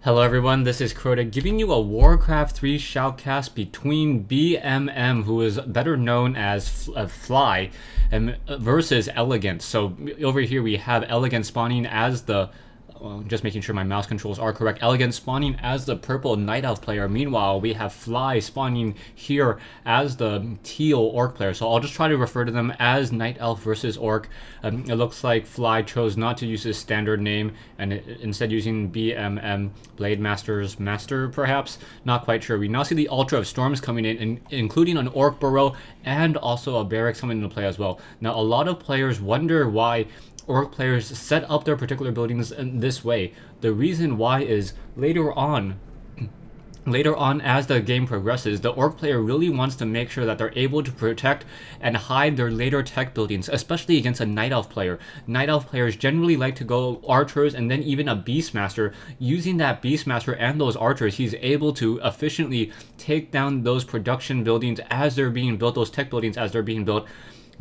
Hello everyone, this is Crota giving you a WarCraft 3 shoutcast between BMM, who is better known as Fly, versus Elegant. So over here we have Elegant spawning as the... just making sure my mouse controls are correct. Elegant spawning as the purple Night Elf player. Meanwhile, we have Fly spawning here as the teal Orc player. So I'll just try to refer to them as Night Elf versus Orc. It looks like Fly chose not to use his standard name and instead using BMM, Blade Master's Master, perhaps. Not quite sure. We now see the Ultra of Storms coming in, including an Orc Burrow and also a Barracks coming into play as well. Now, a lot of players wonder why Orc players set up their particular buildings in this way. The reason why is later on as the game progresses, the Orc player really wants to make sure that they're able to protect and hide their later tech buildings, especially against a Night Elf player. Night Elf players generally like to go archers and then even a Beastmaster. Using that Beastmaster and those archers, he's able to efficiently take down those production buildings as they're being built, those tech buildings as they're being built,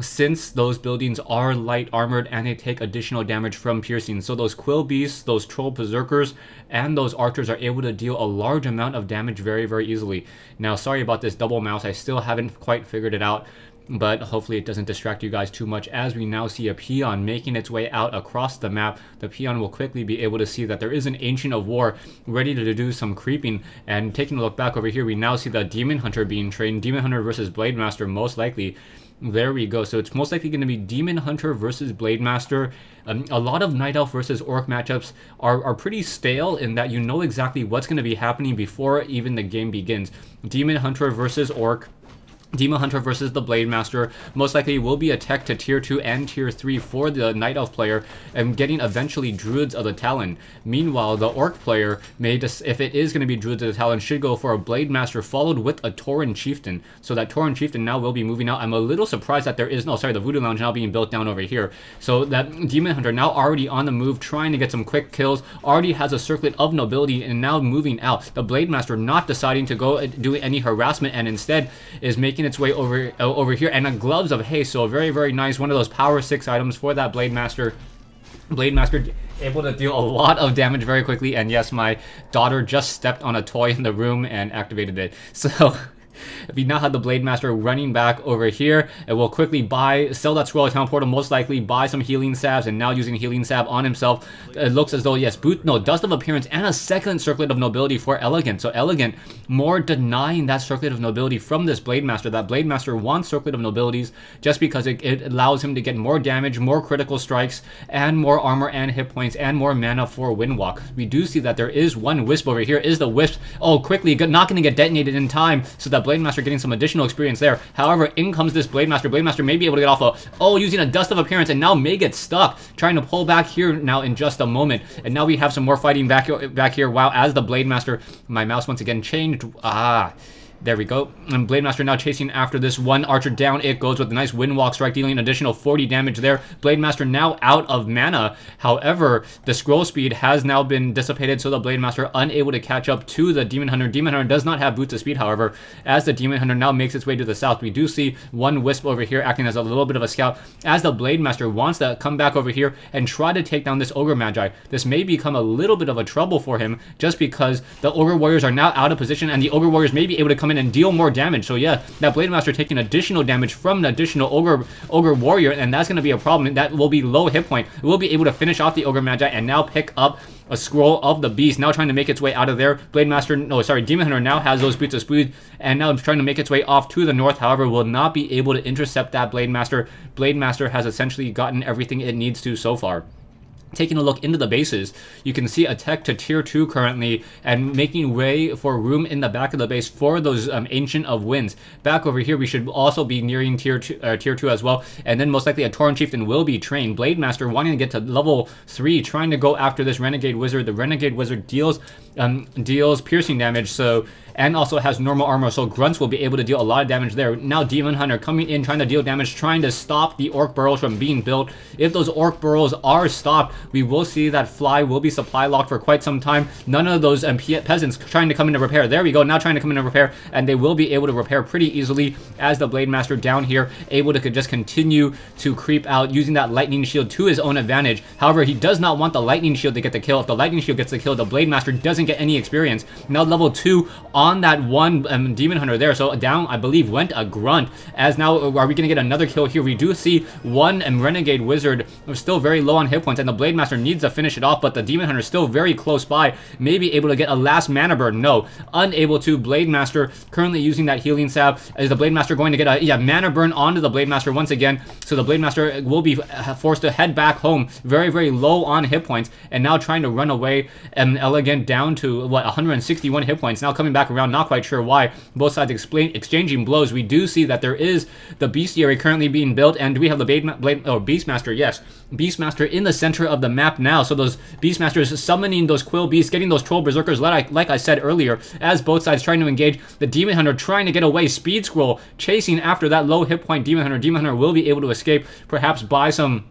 since those buildings are light armored and they take additional damage from piercing. So those Quill Beasts, those Troll Berserkers, and those Archers are able to deal a large amount of damage very, very easily. Now, sorry about this double mouse. I still haven't quite figured it out, but hopefully it doesn't distract you guys too much as we now see a peon making its way out across the map. The peon will quickly be able to see that there is an Ancient of War ready to do some creeping. And taking a look back over here, we now see the Demon Hunter being trained. Demon Hunter versus Blade Master, most likely. There we go. So it's most likely going to be Demon Hunter versus Blade Master. A lot of Night Elf versus Orc matchups are pretty stale in that you know exactly what's going to be happening before even the game begins. Demon Hunter versus Orc. Demon Hunter versus the Blade Master most likely will be a tech to tier 2 and tier 3 for the Night Elf player and getting eventually Druids of the Talon. Meanwhile, the Orc player may just, if it is going to be Druids of the Talon, should go for a Blade Master followed with a Tauren Chieftain. So that Tauren Chieftain now will be moving out. I'm a little surprised that there is no, sorry, the Voodoo Lounge now being built down over here. So that Demon Hunter now already on the move, trying to get some quick kills, already has a Circlet of Nobility and now moving out. The Blade Master not deciding to go do any harassment and instead is making its way over here, and a Gloves of Haste, so very, very nice, one of those power 6 items for that Blade Master. Blade Master able to deal a lot of damage very quickly, and yes, my daughter just stepped on a toy in the room and activated it. So we now have the Blade Master running back over here, and will quickly sell that Scroll of Town Portal, most likely buy some healing salves, and now using healing salve on himself. It looks as though, yes, Dust of Appearance and a second Circlet of Nobility for Elegant. So Elegant more denying that Circlet of Nobility from this Blade Master. That Blade Master wants Circlet of Nobilities just because it allows him to get more damage, more critical strikes, and more armor and hit points, and more mana for Windwalk. We do see that there is one Wisp over here. Is the Wisp, quickly not going to get detonated in time, so that Blade Master getting some additional experience there. However, in comes this Blade Master. Blade Master may be able to get off using a Dust of Appearance, and now may get stuck, trying to pull back here now in just a moment. And now we have some more fighting back here. Wow, as the Blade Master, my mouse once again changed. There we go. And Blade Master now chasing after this one archer down. It goes with a nice Windwalk strike, dealing an additional 40 damage there. Blade Master now out of mana. However, the scroll speed has now been dissipated, so the Blade Master unable to catch up to the Demon Hunter. Demon Hunter does not have boots of speed, however, as the Demon Hunter now makes its way to the south. We do see one Wisp over here acting as a little bit of a scout, as the Blade Master wants to come back over here and try to take down this Ogre Magi. This may become a little bit of a trouble for him, just because the Ogre Warriors are now out of position, and the Ogre Warriors may be able to come in and deal more damage. So yeah, that Blade Master taking additional damage from an additional Ogre Warrior, and that's going to be a problem. That will be low hit point. We'll be able to finish off the Ogre Magi and now pick up a Scroll of the Beast, now trying to make its way out of there. Demon Hunter now has those boots of speed, and now it's trying to make its way off to the north. However, will not be able to intercept that Blade Master. Blade Master has essentially gotten everything it needs to so far. Taking a look into the bases, you can see a tech to tier 2 currently, and making way for room in the back of the base for those Ancient of Winds. Back over here, we should also be nearing tier 2 as well, and then most likely a Tauren Chieftain will be trained. Blade Master wanting to get to level 3, trying to go after this Renegade Wizard. The Renegade Wizard deals piercing damage, and also has normal armor, so Grunts will be able to deal a lot of damage there. Now Demon Hunter coming in, trying to deal damage, trying to stop the Orc Burrows from being built. If those Orc Burrows are stopped, we will see that Fly will be supply locked for quite some time. None of those peasants trying to come in to repair. There we go, now trying to come in to repair, and they will be able to repair pretty easily, as the Blade Master down here able to just continue to creep out, using that Lightning Shield to his own advantage. However, he does not want the Lightning Shield to get the kill. If the Lightning Shield gets the kill, the Blade Master doesn't get any experience. Now level 2 on that one Demon Hunter there. So down, I believe, went a Grunt. As now, are we going to get another kill here? We do see one Renegade Wizard still very low on hit points, and the Blade Master needs to finish it off, but the Demon Hunter is still very close by. Maybe able to get a last mana burn. No, unable to. Blade Master currently using that healing salve. Is the Blade Master going to get a mana burn onto the Blade Master once again? So the Blade Master will be forced to head back home, very, very low on hit points, and now trying to run away. Elegant down to, what, 161 hit points. Now coming back around, not quite sure why. Both sides exchanging blows. We do see that there is the Bestiary currently being built, and do we have the Beastmaster? Yes, Beastmaster in the center of the map now. So those Beastmasters summoning those Quill Beasts, getting those Troll Berserkers, like I said earlier, as both sides trying to engage. The Demon Hunter trying to get away. Speed Scroll chasing after that low hit point Demon Hunter. Demon Hunter will be able to escape, perhaps by some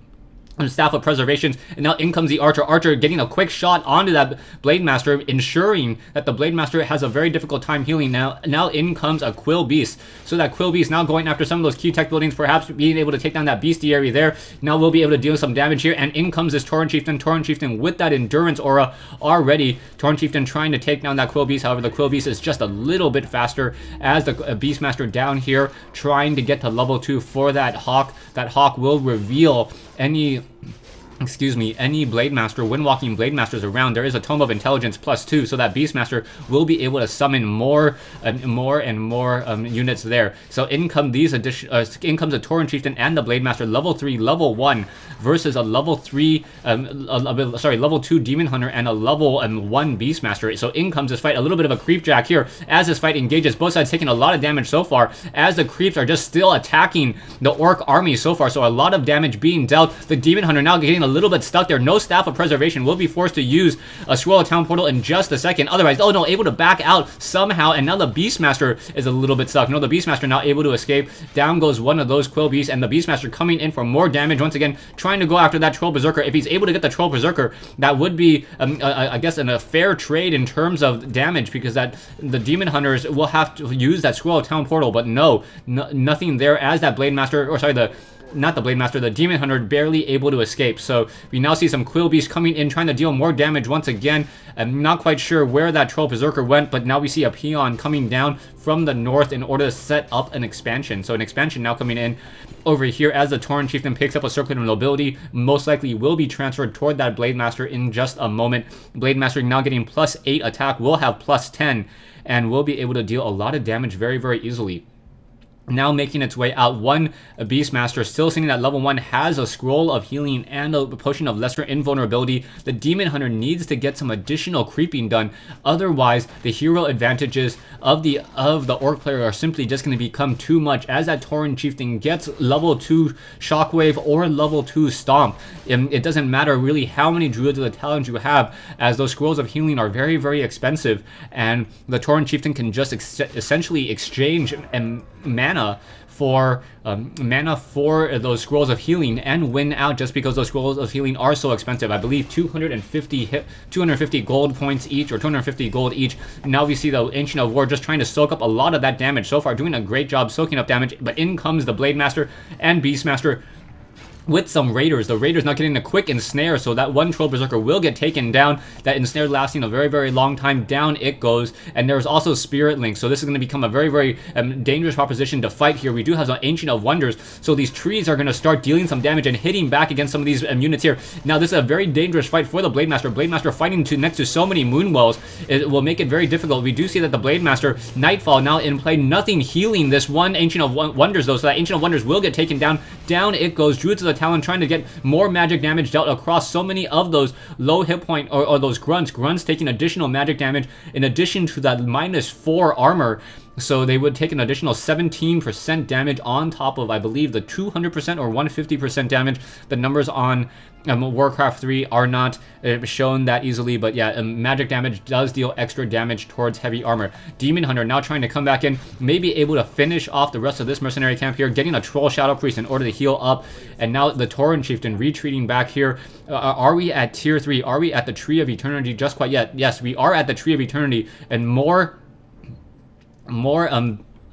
Staff of Preservations, and now in comes the Archer. Archer getting a quick shot onto that Blade Master, ensuring that the Blade Master has a very difficult time healing. Now in comes a Quill Beast. So that Quill Beast now going after some of those key tech buildings, perhaps being able to take down that Bestiary there. Now we'll be able to deal some damage here, and in comes this Tauren Chieftain. Tauren Chieftain with that Endurance Aura already. Tauren Chieftain trying to take down that Quill Beast. However, the Quill Beast is just a little bit faster, as the Beastmaster down here trying to get to level 2 for that Hawk. That Hawk will reveal any Blade Master, Windwalking Blade Masters around. There is a Tome of Intelligence +2, so that Beastmaster will be able to summon more and more units there. So in comes a Tauren Chieftain and the Blade Master, level 3, level 1, versus a level 3, level 2 Demon Hunter and a level 1 Beastmaster. So in comes this fight, a little bit of a creep jack here, as this fight engages. Both sides taking a lot of damage so far, as the creeps are just still attacking the Orc army so far. So a lot of damage being dealt. The Demon Hunter now getting a little bit stuck there. No Staff of Preservation. Will be forced to use a Swirl of Town Portal in just a second. Otherwise, oh no, able to back out somehow, and now the Beastmaster is a little bit stuck. No, the Beastmaster now able to escape. Down goes one of those Quill Beasts, and the Beastmaster coming in for more damage once again, trying to go after that Troll Berserker. If he's able to get the Troll Berserker, that would be, I guess, a fair trade in terms of damage, because that the Demon Hunters will have to use that Swirl of Town Portal, but nothing there, as that Blade Master, or sorry, not the Blade Master, the Demon Hunter barely able to escape. So we now see some Quill Beasts coming in, trying to deal more damage once again. I'm not quite sure where that Troll Berserker went, but now we see a Peon coming down from the north in order to set up an expansion. So an expansion now coming in over here, as the Tauren Chieftain picks up a Circlet of Nobility. Most likely will be transferred toward that Blade Master in just a moment. Blade Master now getting +8 attack, will have +10, and will be able to deal a lot of damage very, very easily. Now making its way out, one Beastmaster still sitting at level 1, has a Scroll of Healing and a Potion of Lesser Invulnerability. The Demon Hunter needs to get some additional creeping done, otherwise the hero advantages of the Orc player are simply just going to become too much, as that Tauren Chieftain gets level 2 Shockwave or level 2 Stomp. It doesn't matter really how many Druids of the Talons you have, as those Scrolls of Healing are very, very expensive, and the Tauren Chieftain can just essentially exchange mana for those Scrolls of Healing and win out, just because those Scrolls of Healing are so expensive. I believe 250 gold points each, or 250 gold each. Now we see the Ancient of War just trying to soak up a lot of that damage so far, doing a great job soaking up damage. But in comes the Blade Master and Beastmaster with some Raiders. The Raiders not getting a quick ensnare, so that one Troll Berserker will get taken down. That ensnare lasting a very, very long time. Down it goes. And there's also Spirit Link, so this is going to become a very, very dangerous proposition to fight here. We do have some Ancient of Wonders, so these trees are going to start dealing some damage and hitting back against some of these units here. Now this is a very dangerous fight for the Blade Master. Blade Master fighting next to so many Moonwells, it will make it very difficult. We do see that the Blade Master, Nightfall now in play, nothing healing this one Ancient of Wonders though, so that Ancient of Wonders will get taken down. Down it goes. Druids of the Talon trying to get more magic damage dealt across so many of those low hit point, or those Grunts. Grunts taking additional magic damage in addition to that -4 armor. So they would take an additional 17% damage on top of, I believe, the 200% or 150% damage. The numbers on WarCraft 3 are not shown that easily, but yeah, magic damage does deal extra damage towards heavy armor. Demon Hunter now trying to come back in, maybe able to finish off the rest of this mercenary camp here, getting a Troll Shadow Priest in order to heal up, and now the Tauren Chieftain retreating back here. Are we at tier 3? Are we at the Tree of Eternity just quite yet? Yes, we are at the Tree of Eternity, and more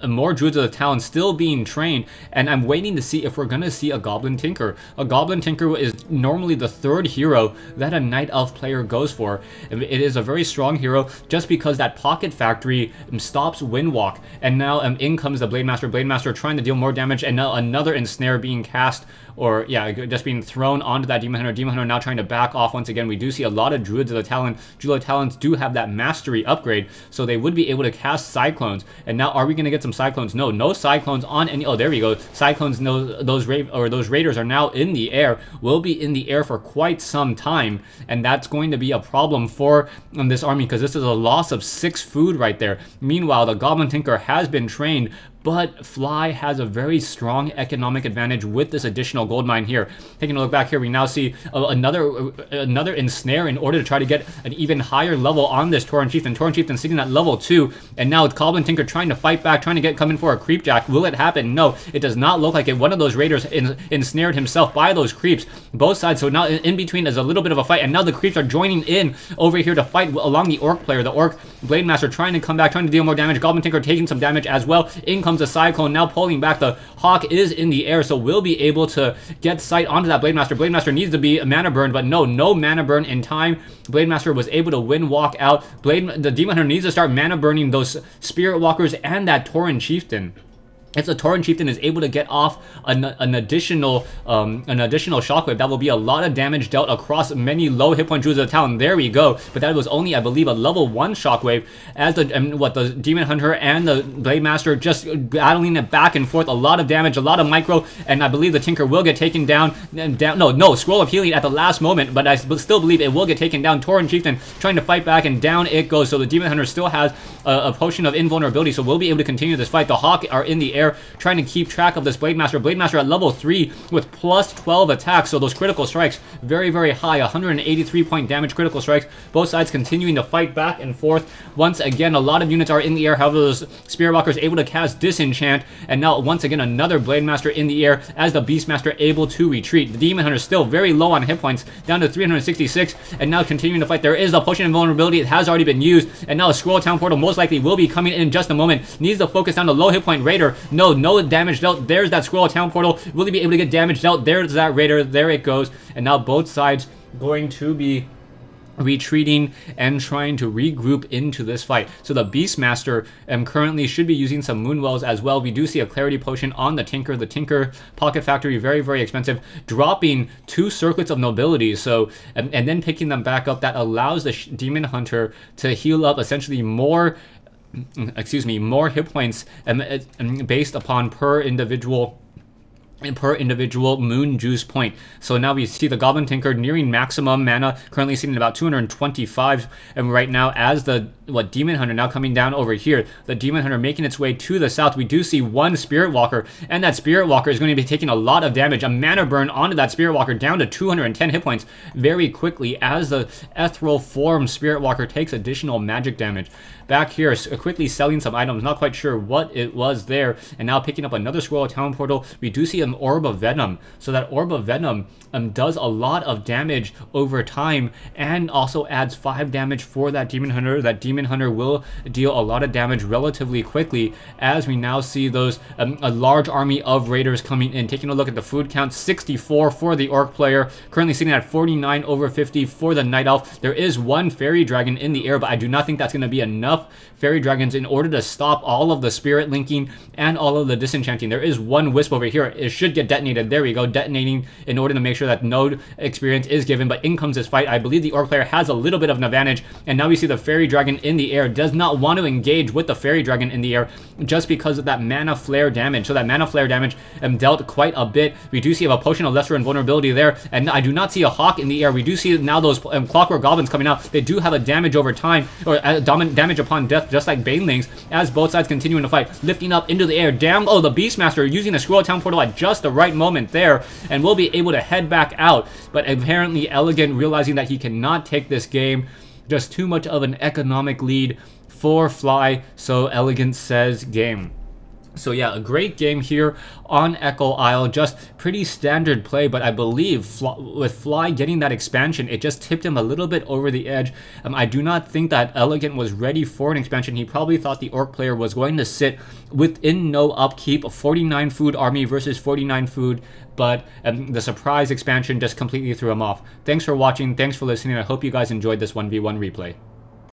more Druids of the Talon still being trained, and I'm waiting to see if we're gonna see a Goblin Tinker. A Goblin Tinker is normally the third hero that a Night Elf player goes for. It is a very strong hero just because that Pocket Factory stops Windwalk, and now in comes the Blade Master. Blade Master trying to deal more damage, and now another Ensnare being cast, or yeah, just being thrown onto that Demon Hunter. Demon Hunter now trying to back off once again. We do see a lot of Druids of the Talon. Druids of the Talons do have that Mastery upgrade, so they would be able to cast Cyclones. And now, are we going to get some Cyclones? No, no Cyclones on any. Oh, there we go. Cyclones. No, those Raiders are now in the air. Will be in the air for quite some time, and that's going to be a problem for this army because this is a loss of 6 food right there. Meanwhile, the Goblin Tinker has been trained, but Fly has a very strong economic advantage with this additional gold mine here. Taking a look back here, we now see another Ensnare in order to try to get an even higher level on this Tauren Chieftain. Tauren Chieftain sitting at level 2, and now it's Goblin Tinker trying to fight back, trying to come in for a creep jack. Will it happen? No, it does not look like it. One of those Raiders ensnared himself by those creeps, both sides. So now in between is a little bit of a fight, and now the creeps are joining in over here to fight along the Orc player. The Orc Blade Master trying to come back, trying to deal more damage. Goblin Tinker taking some damage as well. In comes a Cyclone, now pulling back. The Hawk is in the air, so we'll be able to get sight onto that Blade Master. Blade Master needs to be a mana burn, but no mana burn in time. Blade Master was able to walk out. The Demon Hunter needs to start mana burning those Spirit Walkers and that Tauren Chieftain. If the Tauren Chieftain is able to get off an additional shockwave, that will be a lot of damage dealt across many low hit point Druids of the Talon. There we go. But that was only, I believe, a level 1 shockwave, as the Demon Hunter and the Blade Master just battling it back and forth. A lot of damage, a lot of micro, and I believe the Tinker will get taken down. No, Scroll of Healing at the last moment, but I still believe it will get taken down. Tauren Chieftain trying to fight back, and down it goes. So the Demon Hunter still has a potion of invulnerability, so we'll be able to continue this fight. The Hawk are in the air, trying to keep track of this Blade Master. Blade Master at level 3 with plus 12 attacks, so those critical strikes very, very high. 183 point damage critical strikes. Both sides continuing to fight back and forth. Once again, a lot of units are in the air. However, those Spirit Walkers able to cast Disenchant, and now once again another Blade Master in the air as the Beast Master able to retreat. The Demon Hunter still very low on hit points, down to 366, and now continuing to fight. There is a potion of invulnerability. It has already been used, and now a Scroll Town Portal most likely will be coming in just a moment. Needs to focus down the low hit point Raider. No damage dealt. There's that Scroll Town Portal. Will he be able to get damage dealt? There's that Raider. There it goes. And now both sides going to be retreating and trying to regroup into this fight. So the Beastmaster currently should be using some Moonwells as well. We do see a Clarity Potion on the Tinker. The Tinker Pocket Factory, very, very expensive, dropping 2 Circlets of Nobility. So, and then picking them back up, that allows the Demon Hunter to heal up essentially more hit points based upon per individual Moon Juice point. So now we see the Goblin Tinker nearing maximum mana, currently sitting at about 225, and right now as the Demon Hunter now coming down over here, the Demon Hunter making its way to the south. We do see one Spirit Walker, and that Spirit Walker is going to be taking a lot of damage. A mana burn onto that Spirit Walker, down to 210 hit points very quickly as the Ethereal Form Spirit Walker takes additional magic damage. Back here, quickly selling some items, not quite sure what it was there, and now picking up another Scroll of Town Portal. We do see an Orb of Venom, so that Orb of Venom does a lot of damage over time, and also adds 5 damage for that Demon Hunter. That Demon Hunter will deal a lot of damage relatively quickly, as we now see those a large army of Raiders coming in. Taking a look at the food count, 64 for the Orc player, currently sitting at 49 over 50 for the Night Elf. There is one Fairy Dragon in the air, but I do not think that's going to be enough Fairy Dragons in order to stop all of the Spirit Linking and all of the Disenchanting. There is one Wisp over here. It should get detonated. There we go, detonating in order to make sure that no experience is given, but in comes this fight. I believe the Orc player has a little bit of an advantage, and now we see the Fairy Dragon in the air. Does not want to engage with the Fairy Dragon in the air just because of that Mana Flare damage. So that Mana Flare damage dealt quite a bit. We do see a Potion of Lesser Invulnerability there, and I do not see a Hawk in the air. We do see now those Clockwork Goblins coming out. They do have a damage over time, or damage upon death, just like Banelings, as both sides continuing to fight. Lifting up into the air, down. Oh, the Beastmaster using the Scroll Town Portal at just the right moment there, and will be able to head back out. But apparently Elegant, realizing that he cannot take this game, just too much of an economic lead for Fly, so Elegant says game. So yeah, a great game here on Echo Isle. Just pretty standard play, but I believe with Fly getting that expansion, it just tipped him a little bit over the edge. I do not think that Elegant was ready for an expansion. He probably thought the Orc player was going to sit within no upkeep, 49 food army versus 49 food, but the surprise expansion just completely threw him off. Thanks for watching. Thanks for listening. I hope you guys enjoyed this 1v1 replay.